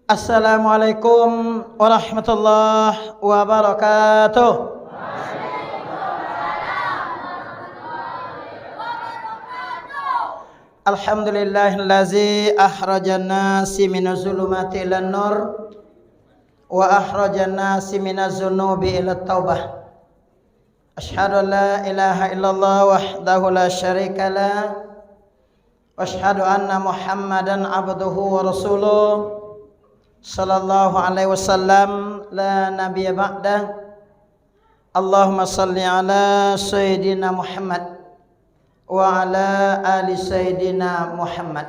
Assalamualaikum warahmatullahi wabarakatuh. Alhamdulillahillazi akhrajan nasi minaz zulumati ilan nur wa akhrajan nasi minaz zunubi ilat taubah. Asyhadu an la ilaha illallah wahdahu la syarika lah wa asyhadu anna Muhammadan abduhu wa rasuluh sallallahu alaihi wasallam la nabiyya ba'da. Allahumma salli ala sayyidina Muhammad wa ala ali sayyidina Muhammad.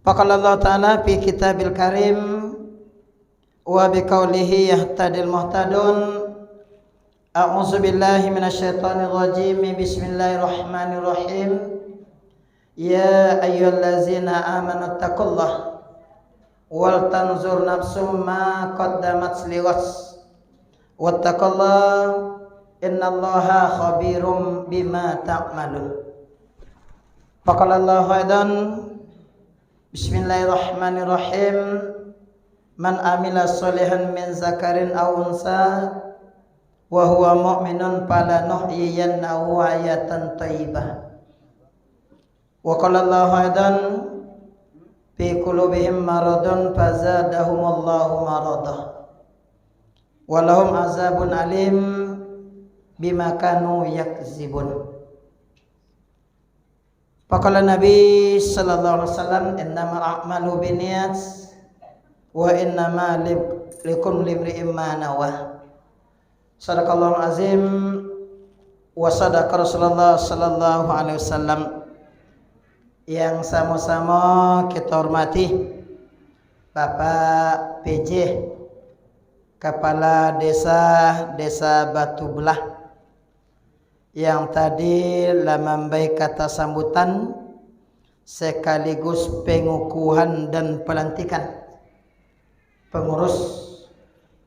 Faqala Allah ta'ala fi kitabil karim wa biqaulihi yahtadil muhtadun. A'udzu billahi minasyaitonir rajim. Bismillahirrahmanirrahim. Ya ayyuhallazina amanu taqullaha wal tanzur nafsum ma qaddamat liwas wattaqullah innallaha khabirum bima ta'malun. Faqala Allah aidan bismillahirrahmanirrahim. Man amila sholihan min zakarin aw unsa wa huwa mu'minun falanuhyiyannahu hayatan thayyibah. Wa qala Allah aidan fi qulubihim maradun fazadahumullahu maradah walahum azabun alim bima kanu yakzibun. Faqala Nabi sallallahu alaihi wasallam innamal a'malu binniyat wa innama likulli imrin ma nawa. Sadaqallahul azim wa sadaqa Rasulullah sallallahu alaihi wasallam. Yang sama-sama kita hormati Bapak PJ Kepala Desa Batu Belah yang tadi memberi kata sambutan sekaligus pengukuhan dan pelantikan pengurus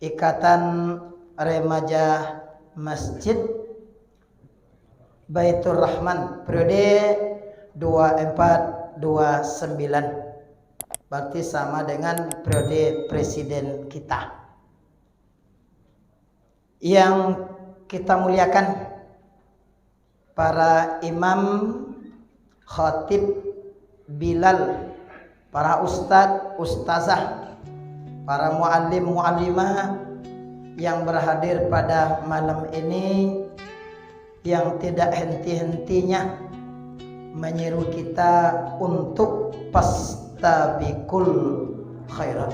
Ikatan Remaja Masjid Baitur Rahman periode 24-29, berarti sama dengan periode presiden kita. Yang kita muliakan para imam, khatib, bilal, para ustadz, ustazah, para muallim, muallimah yang berhadir pada malam ini, yang tidak henti-hentinya menyeru kita untuk fastabiqul khairat.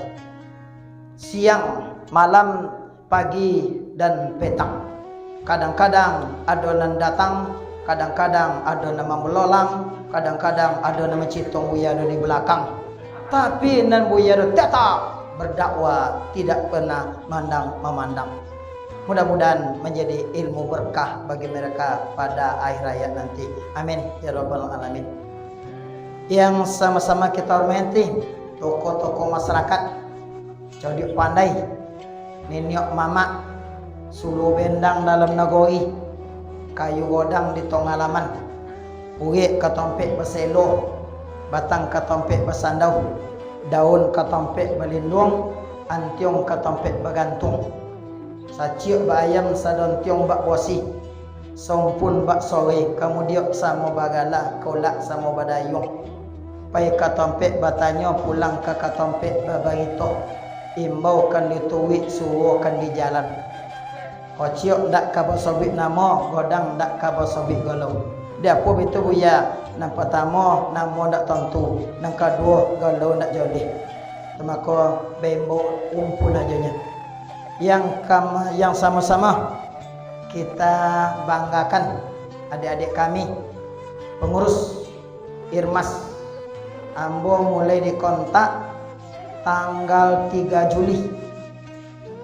Siang, malam, pagi dan petang. Kadang-kadang adonan datang, kadang-kadang adonan melolang, kadang-kadang adonan mencitung buya di belakang. Tapi nan buya tetap berdakwah, tidak pernah memandang. Mudah-mudahan menjadi ilmu berkah bagi mereka pada akhir hayat nanti. Amin ya rabbal alamin. Yang sama-sama kita hormati tokoh-tokoh masyarakat, Codi Pandai, Niniok Mama, Sulu Bendang dalam Nagoi, Kayu Godang di Tongalaman, Uge Katompek Baselo, Batang Katompek Basandau, Daun Katompek Balindung, Antiong Katompek Bagantung, Saciuk ba ayam sadon tiong bak bosi, sompun bak sore, kemudian samo bagala, kolak samo badayung. Pai katompek batanyo pulang ke katompek babarito, imbau kan dituwik suwo kan di jalan. Kociok dak kabosobik namo, godang dak kabosobik galau. Dia pun itu buya, nang pertama namo dak tentu, nang kedua galau dak jolih. Temako bembo umpul ajanya. Yang sama-sama kita banggakan adik-adik kami pengurus Irmas Ambo mulai dikontak tanggal 3 Juli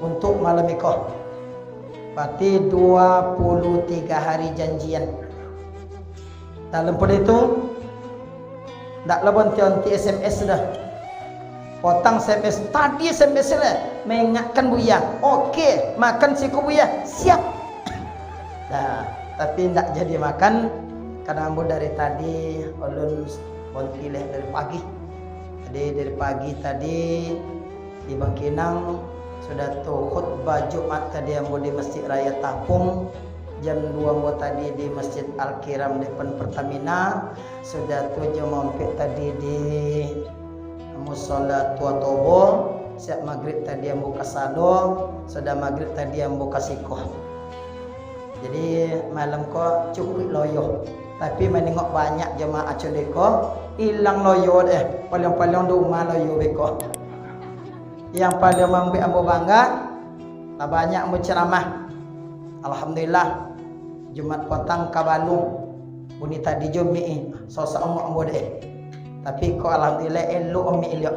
untuk malam ikoh, berarti 23 hari janjian. Dalam pada itu tak lebih nanti SMS sudah potang SMS tadi, SMS lah mengingatkan buya, oke makan siku buya siap. Nah, tapi tidak jadi makan karena ambo dari tadi ulun montileh dari pagi. Jadi dari pagi tadi di Bangkinang sudah tu khutbah Jumat tadi yang di Masjid Raya Tapung, jam 2 tadi di Masjid Al-Kiram depan Pertamina, sudah tu jam mampir tadi di Musola Tua Tobo, siap maghrib tadi yang buka sado, sudah maghrib tadi yang buka sikoh. Jadi malam ko cukup loyo, tapi menengok banyak jemaah codeko hilang loyo deh, paling-paling rumah loyo beko. Yang paling membuat ambo bangga, tak banyak ambo ceramah. Alhamdulillah, Jumat petang kabalung, bunyi tadi jumi, sosok ambo deh. Tapi kok alhamdulillah elok umi elok.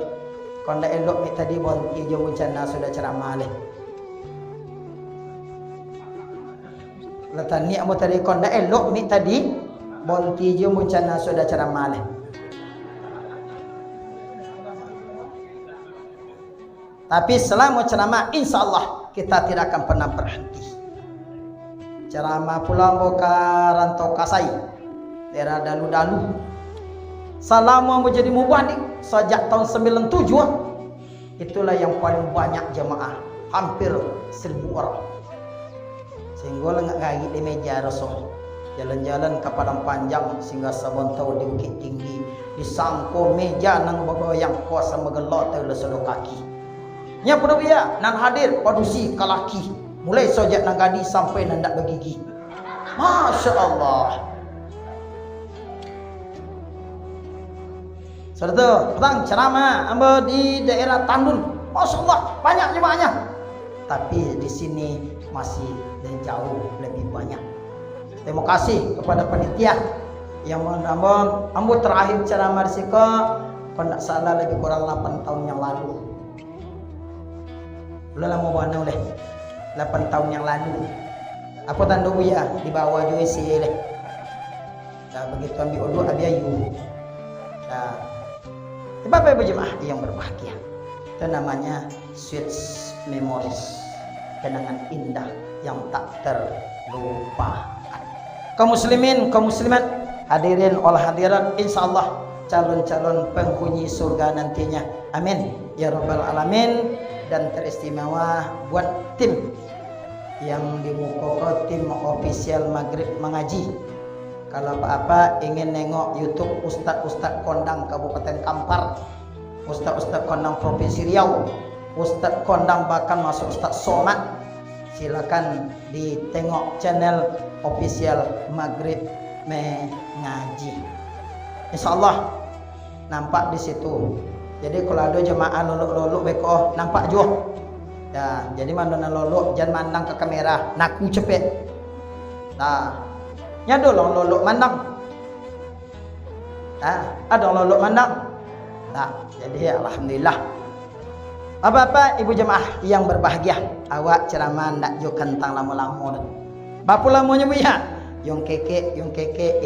Kalau ndak elok mi tadi bonti jo bencana sudah ceramah leh. Latani ambo tadi kalau ndak elok mi tadi bonti jo bencana sudah ceramah leh. Tapi selama ceramah insya Allah kita tidak akan pernah berhenti. Ceramah pulang boka rantau kasai, daerah dalu-dalu. Selama menjadi mubalik sejak tahun 97, itulah yang paling banyak jemaah, hampir 1000 orang. Sehingga lengak gagi di meja Rasul. Jalan-jalan ke Padang Panjang sehingga sabontau di Bukit Tinggi, disangko meja nang bagoyang kuasa megelot oleh seluruh kaki. Nya pun dia nan hadir padusi kalaki mulai sojak nang gadi sampai nan dak begigi. Masya Allah. Serta petang ceramah ambo di daerah Tandun. Masya Allah banyak jemaahnya. Tapi di sini masih jauh lebih banyak. Terima kasih kepada panitia yang menambah ambo terakhir ceramah di siko kalau tak salah lebih kurang 8 tahun yang lalu. Ulah lama warna oleh 8 tahun yang lalu. Aku tanda buya di bawah juga isi leh. Dah begitu ambil uduk abi ayu. Dah. Bapak Ibu jemaah yang berbahagia. Itu namanya sweet memories. Kenangan indah yang tak terlupakan. Kaum muslimin, kaum muslimat, hadirin wal hadirat, insyaallah calon-calon penghuni surga nantinya. Amin ya rabbal alamin. Dan teristimewa buat tim yang dimukoko tim official Maghrib Mengaji. Kalau apa-apa ingin nengok YouTube Ustadz Kondang Kabupaten Kampar, Ustadz Kondang Provinsi Riau, Ustadz Kondang bahkan masuk Ustadz Somad, silakan ditengok channel official Maghrib Mengaji. Insyaallah nampak di situ. Jadi kalau ada jemaah lolok-lolok beko nampak juga. Ya, jadi mana lolok jangan mandang ke kamera, naku cepet. Nah, nya dolong lolok mandang. Ada lolok mandang. Nah, jadi alhamdulillah. Apa-apa ibu jemaah yang berbahagia, awak ceramah nak jo kentang lama-lama dah. Berapa lamanya bu ya? Yung keke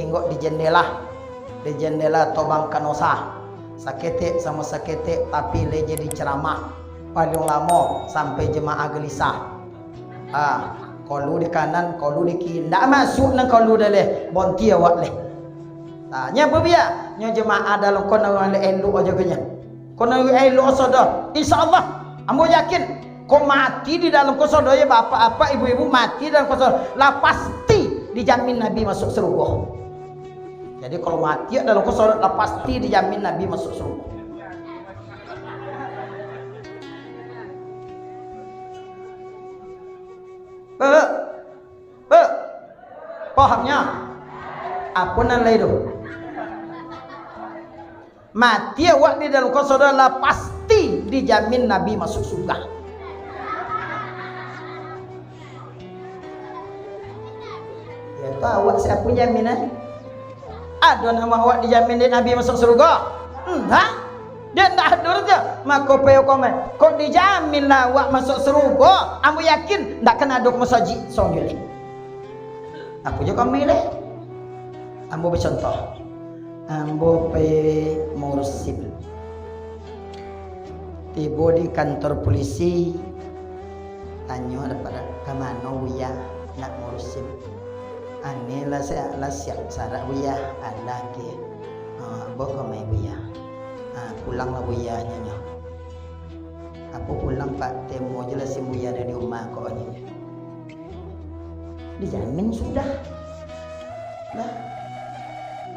inggok di jendela Tobang Kanosa. Sakete sama sakete tapi le jadi ceramah paling lama sampai jemaah gelisah. Kalau di kanan, kalau di kiri, ndak masuk nang kalau dah leh bonti awak leh. Nya apa biar? Nya jemaah dalam kono le elok aja kenya. Kono elok sodo. Insyaallah, ambo yakin kau mati di dalam kosodo ya bapak-bapak, ibu-ibu mati dalam kosodo, lah pasti dijamin Nabi masuk surga. Jadi kalau mati dalam kosodo lah pasti dijamin Nabi masuk surga. Pahamnya? Apa nalai itu? Mati awak di dalam kosodo lah pasti dijamin Nabi masuk surga. Ya tahu awak siapa jaminan? Ada nama awak dijamin di Nabi masuk surga? Enggak. Dia tak ada aja. Maka peo komen. Kok dijamin lah awak masuk surga? Aku yakin tak kena ada masjid sonjuli. Aku juga milih. Ambo bercontoh. Ambo pe mursid. Tiba di kantor polisi. Tanya daripada kemana ya nak mursid. Ane lah saya lah siap sarak buya Allah ke. Bawa mai buya. Pulang lah buya nyanyi. Apa pulang Pak temo jelasin Buya dari rumah kau ni. Dijamin sudah. Lah.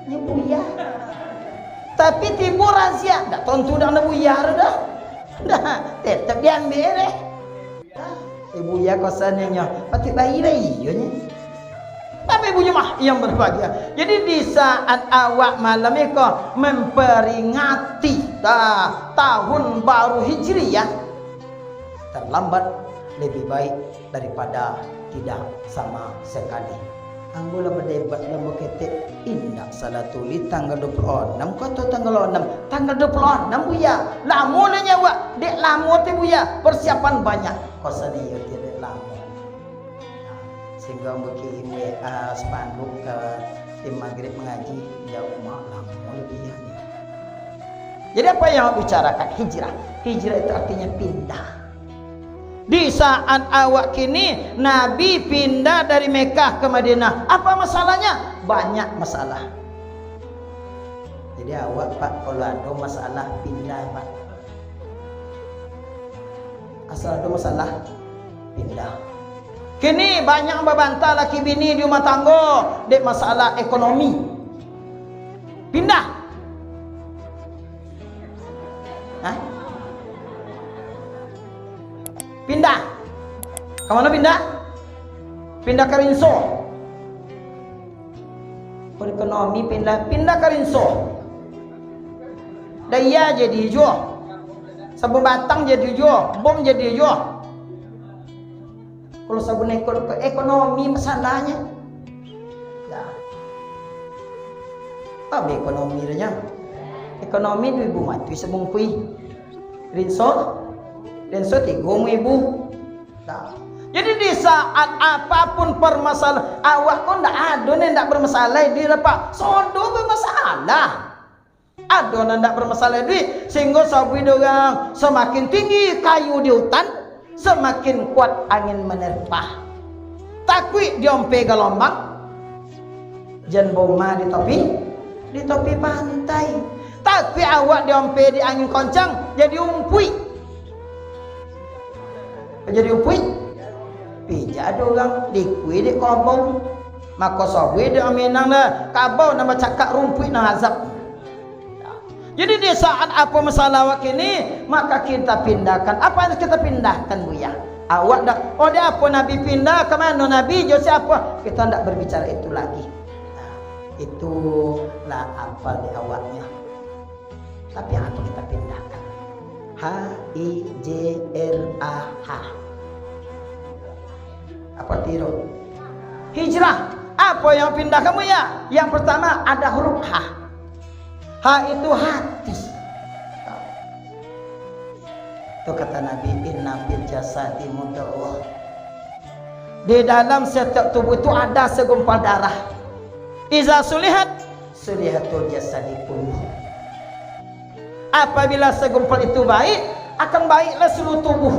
Nya Buya. Tapi timbul razia, dak tentu dak nak Buya dah. Dah, tetap diambil deh. Ibu ya kosannya, pati bayi dah iyonya. Tapi ibunya mah yang berbahagia. Jadi di saat awak malam itu memperingati tahun baru Hijriah, terlambat lebih baik daripada tidak sama sekali. Anggola berdebat dan berketik indah salah tulis tanggal 26 kata tanggal 6 tanggal 26 Buya lama lah nyawa dek lama tu Buya persiapan banyak kosa dia tidak lama sehingga berkirim WA spanduk ke tim maghrib mengaji jauh mak lama lebih ya. Jadi apa yang bicarakan hijrah itu artinya pindah. Di saat awak kini Nabi pindah dari Mekah ke Madinah. Apa masalahnya? Banyak masalah. Jadi awak Pak kalau ada masalah pindah Pak. Asal ada masalah pindah. Kini banyak membantah laki bini di rumah tangga dek masalah ekonomi. Pindah. Hah? Pindah. Ke mana pindah? Pindah ke Rinso. Ekonomi pindah ke Rinso. Daya jadi hijau. Sabun batang jadi hijau. Bom jadi hijau. Kalau sabun ekonomi masalahnya. Dah. Apa ekonomi nya? Ekonomi 2,000 mati sabun kui. Rinso. Dan so 3,000. Nah. Jadi di saat apapun permasalahan awak kau ndak ada ni ndak bermasalah dia Pak. Sodo bermasalah. Ada ndak bermasalah dia sehingga sabi dorang semakin tinggi kayu di hutan semakin kuat angin menerpa. Takwi diompe gelombang jan boma di topi pantai. Takwi awak diompe di angin kencang jadi umpui. Jadi upui pijak ada orang dikui di kabau maka sawi di aminang dah kabau nama cakap rumput nak azab. Jadi di saat apa masalah awak ini maka kita pindahkan. Apa yang kita pindahkan Buya? Awak dah oh dia apa Nabi pindah ke mana Nabi jadi siapa? Kita tidak berbicara itu lagi. Itulah apa di awaknya. Tapi apa kita pindahkan? H-I-J-R-A-H. Apa tiru? Hijrah. Apa yang pindah kamu ya? Yang pertama ada huruf H. H itu hati. Itu kata Nabi inna fil jasadi mudghah. Di dalam setiap tubuh itu ada segumpal darah. Iza sulihat sulihatul jasadi kulluh. Apabila segumpal itu baik, akan baiklah seluruh tubuh.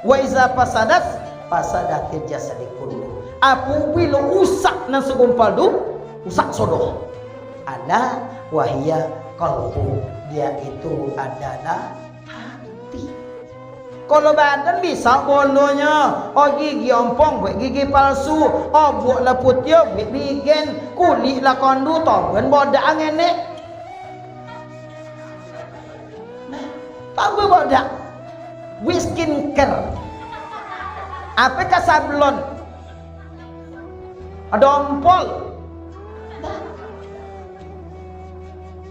Wa iza fasadat fasadatil jasadi kulluh. Apabila usak nan segumpal tu, usak sodoh. Ada wahia qalbu, dia itu adalah hati. Kalau badan bisa bolonya, oh gigi ompong buat gigi palsu, oh buatlah putih buat bigen, kulit lah kondu toben bodak angene. Tahu bodak? Wiskin care. Apakah sablon? Ada ompol.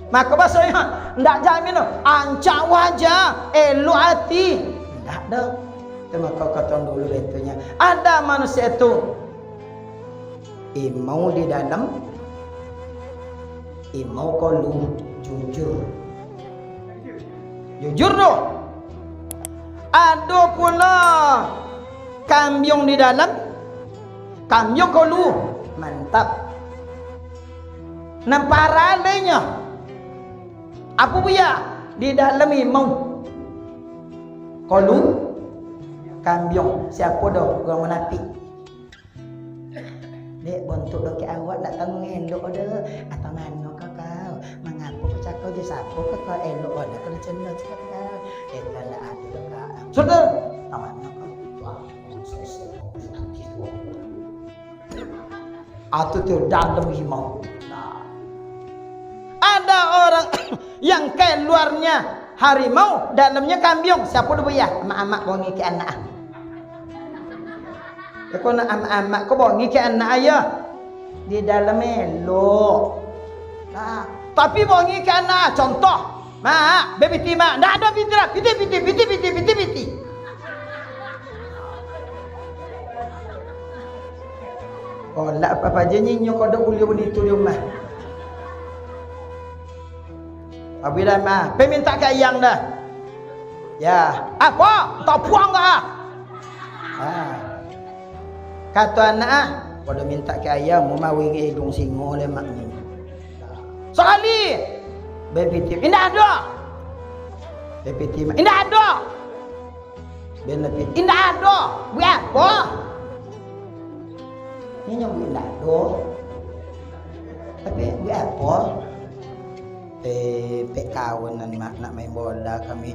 Maka bahasanya ndak jamin ancak wajah, elok hati. Ndak ada. Itu maka kata dulu betunya. Ada manusia itu imau di dalam, imau kolu jujur. Jujur doh. Ada pula kambyong di dalam, kambyong kolu mantap. Nampara lainnya. Apa Buya? Di dalam imau kolu kambyong. Siapa doh? Orang munafik. Dek bontuk doh ke awak nak tanggung elok dah. Atau mana kau? Mengapa kau cakap je siapa kau elok dah kalau cendak cakap kau. Kita tidak ada kak. Sudah, namanya kan atau tu dalam himau. Ada orang yang keluarnya harimau, dalamnya kambing. Siapa dulu ya? Amak-amak bongi ke anak. Kau nak amak-amak kau bongi ke anak ayah. Di dalam elok. Nah, tapi bongi ke anak. Contoh, mak, baby tima, dah ada binti lah, binti. Oh, lah apa aja nyinyo kau dah uli tu di rumah. Apabila mah, peminta ke ayang dah. Ya, apa? Tak puang ke? Kata anak, kau dah minta ke ayang, mau mawi ke hidung singo le maknya. Sekali, baby tip, indah ada. Baby tip, indah ada. Benefit, indah ada. Buat apa? Ini yang buat indah ada. Tapi buat apa? Pe kawanan mak nak main bola kami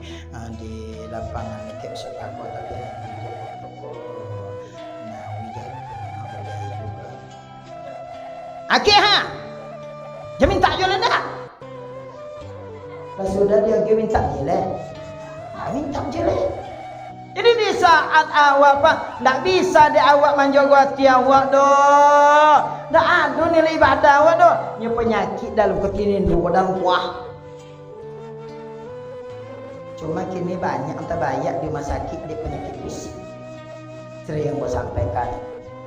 di lapangan kek sepak bola tapi nah wijan boleh juga. Okey ha. Dia minta je lah dah. Pas sudah dia minta je lah. Minta je lah. Jadi di saat awak pak, tak bisa di awak menjaga hati awak doh. Tak ada nilai ibadah awak doh. Nya penyakit dalam ketinin dua dalam kuah. Cuma kini banyak terbanyak di rumah sakit di penyakit fisik. Sering yang saya sampaikan.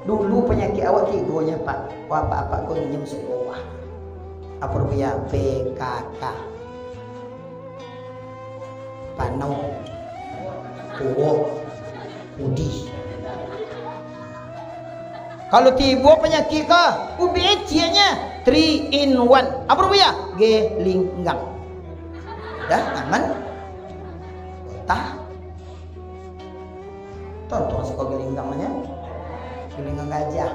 Dulu penyakit awak tigonya pak, apa-apa kau nyem sebuah. Apa rupanya PKK, Panau. Udi. Kalau tiba penyakit ke UBC-nya 3 in 1. Apa rupanya? Gelinggang. Dah aman. Tah. Tonton sekolah gelinggang-nya. Gelinggang gajah.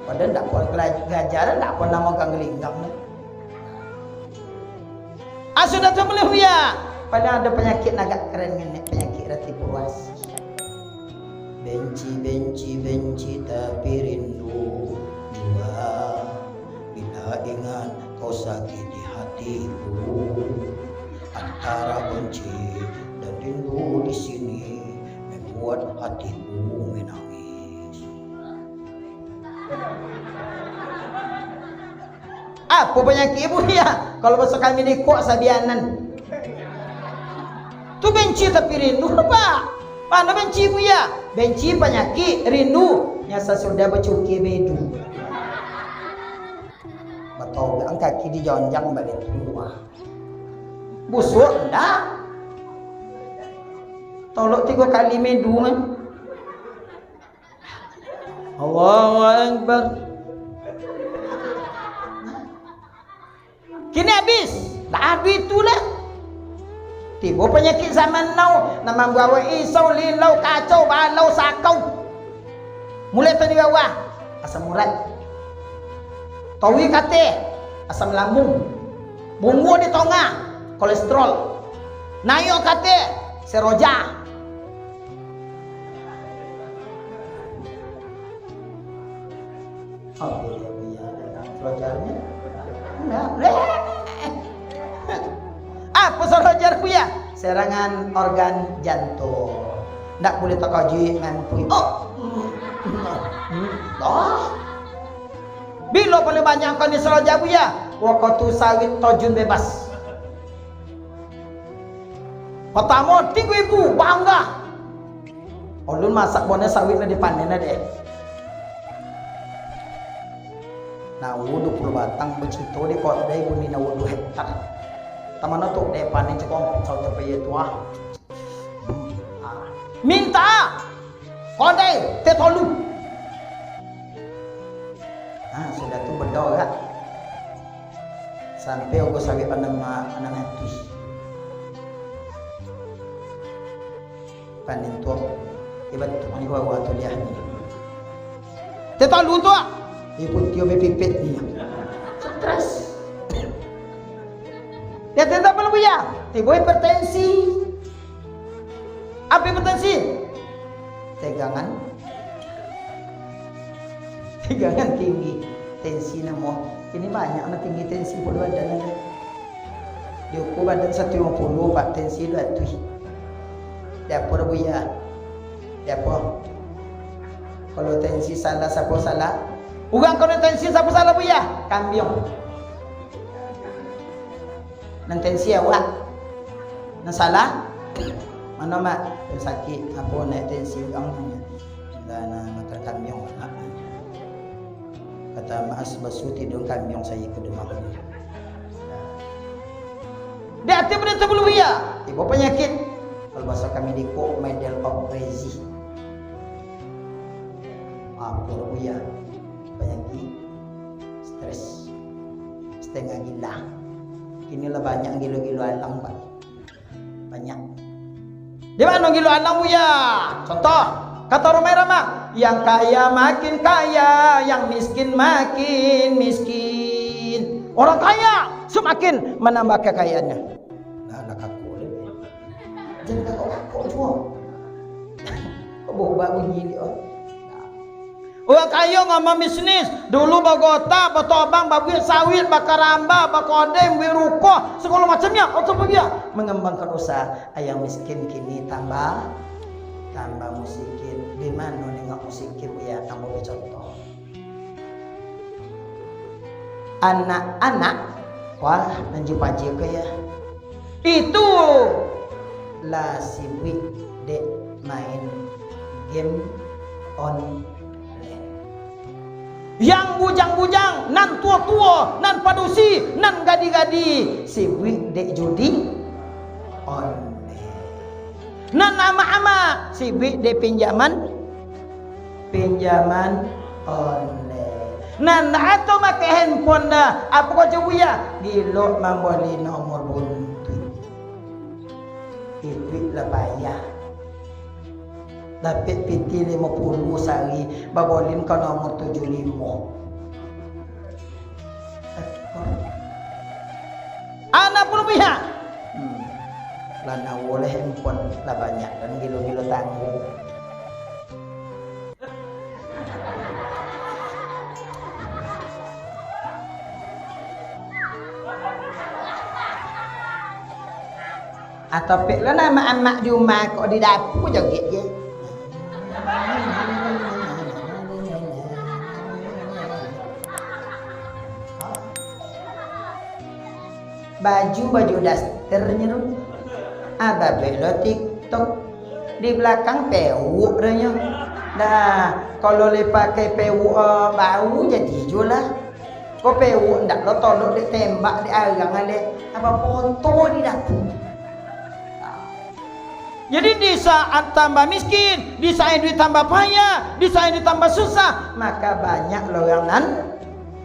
Padahal tak pun gajah tak pun nama gang gelinggang. Sudah tu boleh ya. Padahal ada penyakit agak keren ni, penyakit rati puas. Benci tapi rindu jua. Bila ingat kau sakit di hatiku. Antara benci dan rindu di sini membuat hatiku menangis. Apa penyakit ibu ya? Kalau bahasa kami di kuat sabianan. Tu benci tapi rindu apa? Mana benci bu ya? Benci penyakit, rindu nyasa sudah bercuki bedu. Betul ang kaki dijonjang balik tua. Busuk enggak? Tolok 3 kali medu kan? Allahu Akbar. Kini habis. Tak habis itulah. Tiba penyakit zaman now, nama bawa isau, lilau, kacau, balau, sakau. Mulai tadi bawah, asam urat. Tawi kate, asam lambung. Bumbu di tonga, kolesterol. Nayo kate, seroja. Oh iya, serojarnya. Apa serojar ya? Serangan organ jantung. Tak boleh terkaji ngampui. Bila paling banyak kan di serojar ya? Waktu sawit tojun bebas. Pertama 3.000 bangga. Ulun masak bonnya sawit na dipanen deh. Nah, 20 batang becito di kota dai guni na 2 hektar. Tamana tu dai panen cekong sau tepe tua. Minta kodai te tolu. Sudah tu berdoa kan. Sampai aku sawit panam hati. Panen tu ibat ni gua tu dia ni. Te tolu tu. Ibu tio pipit ni. Stres. Dia tidak perlu ya. Tiba hipertensi. Apa hipertensi? Tegangan tinggi, tensi namo. Ini banyak anak tinggi tensi pada badan. Diukur badan 150 Pak, tensi 200. Dapur buya. Dapur. Kalau tensi salah, siapa salah? Urang kalau tensi siapa salah buya? Kambiong. Nan tensi awak. Nan salah? Mana mak? Sakit apa naik tensi urang ni? Dan makan kambiong. Kata Mas Basuti dong kambiong saya ke rumah ni. Dia hati pada sebelum buya. Ibu penyakit. Kalau bahasa kami di kok medal of crazy. Apa buya? Penyakit stres setengah gila. Inilah banyak gila-gila alang Pak. Banyak. Di mana gila alang buya? Contoh, kata Romai Rama, yang kaya makin kaya, yang miskin makin miskin. Orang kaya semakin menambah kekayaannya. Nah, aku jangan kau semua. Kau bawa bunyi dia. Orang kaya ngama bisnis. Dulu bagota, batobang, babuit sawit, bakaramba, bakodem, wiruko, segala macamnya. Untuk pergi mengembangkan usaha. Yang miskin kini tambah musikin. Di mana nengok musikin ya? Kamu contoh. Anak-anak, wah, nanjupaji ke ya. Itu lah sibuk dek main game on. Yang bujang-bujang, nan tua-tua, nan padusi, nan gadi-gadi, sibuk dek judi online. Nan ama-ama, sibuk dek pinjaman online. Nan atau make handphone dah, apa kau coba ya? Gilo membeli nomor buntut. Itu lah payah. Dapat piti 50 sehari, babolin kau nomor 75. Anak pun pihak. Lana boleh handphone lah banyak dan gilo-gilo tangguh. Atau pek lah nama amak di rumah kok di dapur joget je. Baju dasternya tu. Ada belo TikTok di belakang pewuk nya. Nah, kalau le pakai pewuk bau jadi jualah. Kau pewuk ndak lo tolok di tembak di arang ale apa foto di dapur. Jadi di saat tambah miskin, di saat duit tambah payah, di saat duit tambah susah, maka banyak orang nan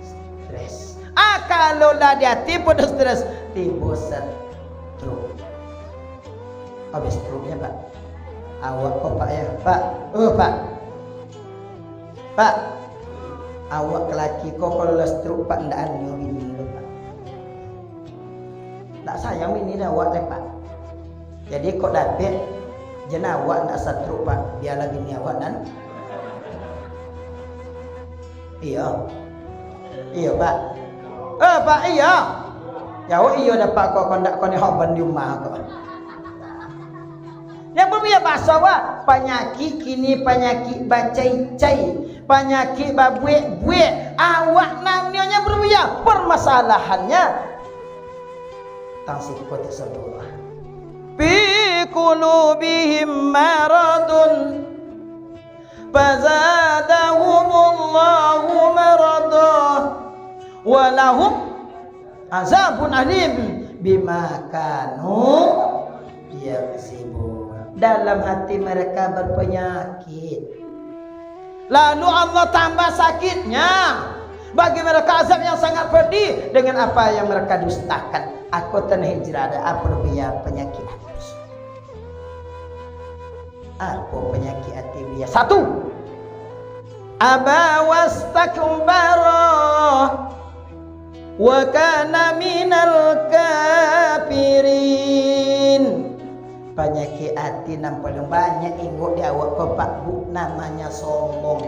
stres. Kalau lah dia tipu stres, tipu stroke. Habis stroke-nya Pak. Awak kok Pak ya? Pak. Pak. Awak kelaki kok kalau lah stroke Pak ndak anyo bini lo Pak. Tak sayang bini dah awak Pak. Jadi kok dapat jenah awak nak stroke Pak, biarlah bini awak nan. Iya Pak. Pak iya. Jauh iya dapat kok kondak kau ni hoban di rumah kok. Yang berbeda bahasa wa penyakit kini penyakit bacai-cai, penyakit babuik-buik. Awak namanya berbeda permasalahannya tang sikut tersebut. Fi qulubihim maradun fazadahumullahu maradah walahum azabun alim bima kanu yaksibun. Dalam hati mereka berpenyakit, lalu Allah tambah sakitnya. Bagi mereka azab yang sangat pedih dengan apa yang mereka dustakan. Aku tanah hijrah ada apa dia penyakit hati. Apa penyakit hati dia? Satu, aba wastakbara wa kana minal kafirin. Penyakit hati yang paling banyak ingot di awak Pak Bu namanya sombong.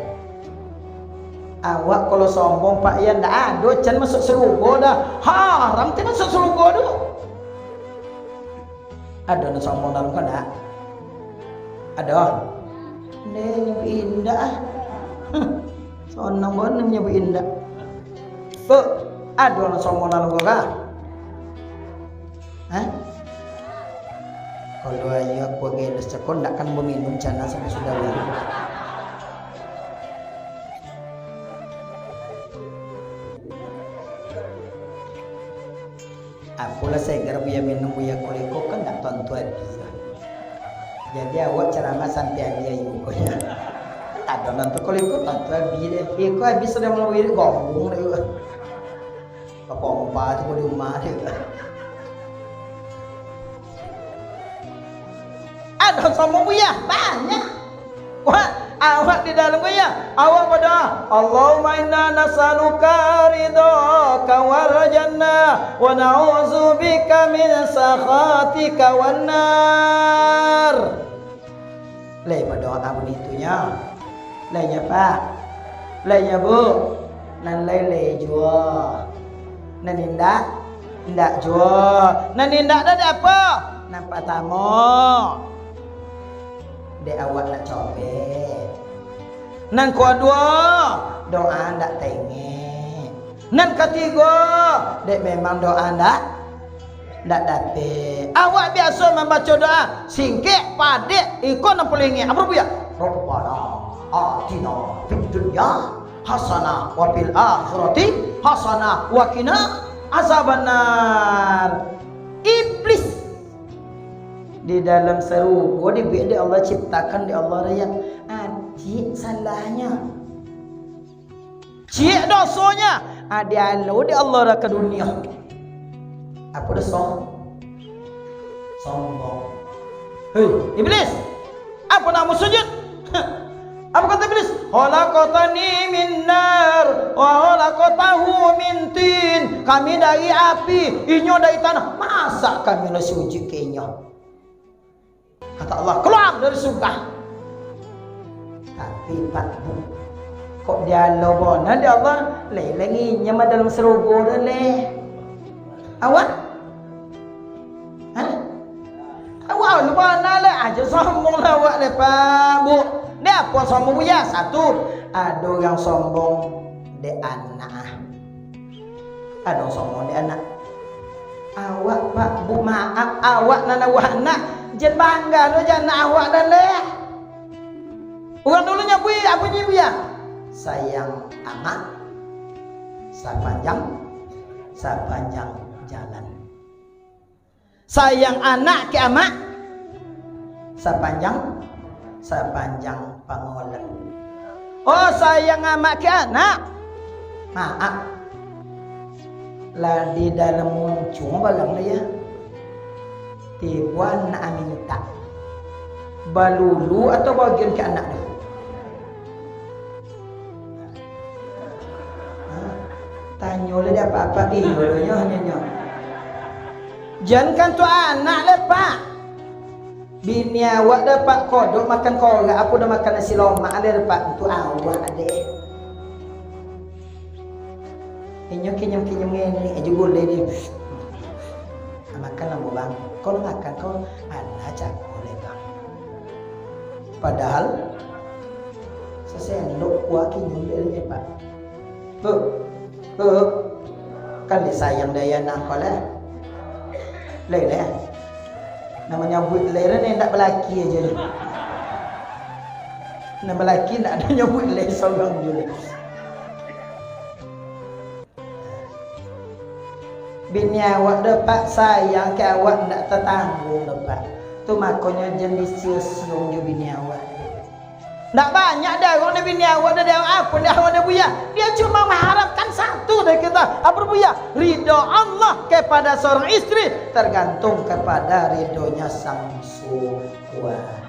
Awak kalau sombong Pak ya ndak ada can masuk surga dah. Haram tu masuk surga dah. Ada nak sombong dalam kau tak? Ada. Dia nyebu indah. Sonong mana nyebu indah. Ada nak sombong dalam kau tak? Hah? Kalau ayo aku geles cakon tak akan meminum cana sampai sudah lalu. Apalah saya garap buaya minum buaya koliko kan tak tonton bisa. Jadi awak ceramah sampai dia yuko ya. Ada nonton koliko tonton dia. Iko habis sudah melalui gombong dia. Pompa tu di rumah dia. Ada sombong buaya banyak. Wah, awak di dalam buaya, awak berdoa, Allahumma inna nas'aluka ridhaka wal jannah wa na'udzubika min sakhatika wan nar. Lei berdoa begitunya. Lainya Pak. Lainya Bu. Nan lei jua. Nan indak jua. Nan indak ada apa? Nampak tamu. Dek awak nak copet. Nan kedua doa ndak tengek. Nan ketiga dek memang doa ndak dapet. Awak biasa membaca doa singkek padek ikut nang pelingi. Apa ya? Rabbana atina fid dunya hasanah wa fil akhirati hasanah wa qina azabannar. Iblis di dalam serugo di Allah ciptakan di Allah yang cik salahnya cik dosanya ada Allah di Allah ke dunia. Apa dosa? Sombong. Hei iblis, apa nama sujud? Apa kata iblis? Khalaqatani min nar wa khalaqatahu min tin. Kami dari api, inyo dari tanah. Masa kami nak sujud ke inyo? Kata Allah, keluar dari surga. Tapi Pak Bu, kok dia lobona dia Allah lagi nyama dalam serugo dah leh. Awak? Hah? Awak lobona leh aja sombong lah awak leh Pak Bu. Dia apa sombong ya? Satu, ada yang sombong de anak. Ada yang sombong de anak. Awak Pak Bu maaf awak nana anak. Jen bangga lo jangan awak dan leh. Orang dulunya buaya apa ni buaya? Sayang anak sepanjang jalan. Sayang anak ke amak sepanjang panggolan. Oh sayang amak ke anak. Maaf. Lah di dalam muncung bagang dia. Tibuan nak minta balulu atau bagian ke anak dia. Tanya oleh dia apa-apa dia hanya. Jangan kan tu anak le Pak. Bini awak dapat kodok makan korak, aku dah makan nasi lemak ada Pak untuk awak adik. Kinyum ini aja boleh dia. Makan lambu bang. Kalau makan kau anak cakap boleh bang. Padahal sesendok kuah kinyum dia Pak. Bu, kan disayang daya nak kau lah. Leh. Namanya buat leh ni tak berlaki aja ni. Nak berlaki nak ada nyebut leh seorang je. Bini awak dapat sayang ke awak tak tertanggung dapat. Tu makanya jenis siung je bini awak. Tak banyak dah orang bini awak dah apa dah awak dah buaya. Dia cuma mengharapkan satu dari kita. Apa buaya? Ridho Allah kepada seorang istri tergantung kepada ridhonya sang suami.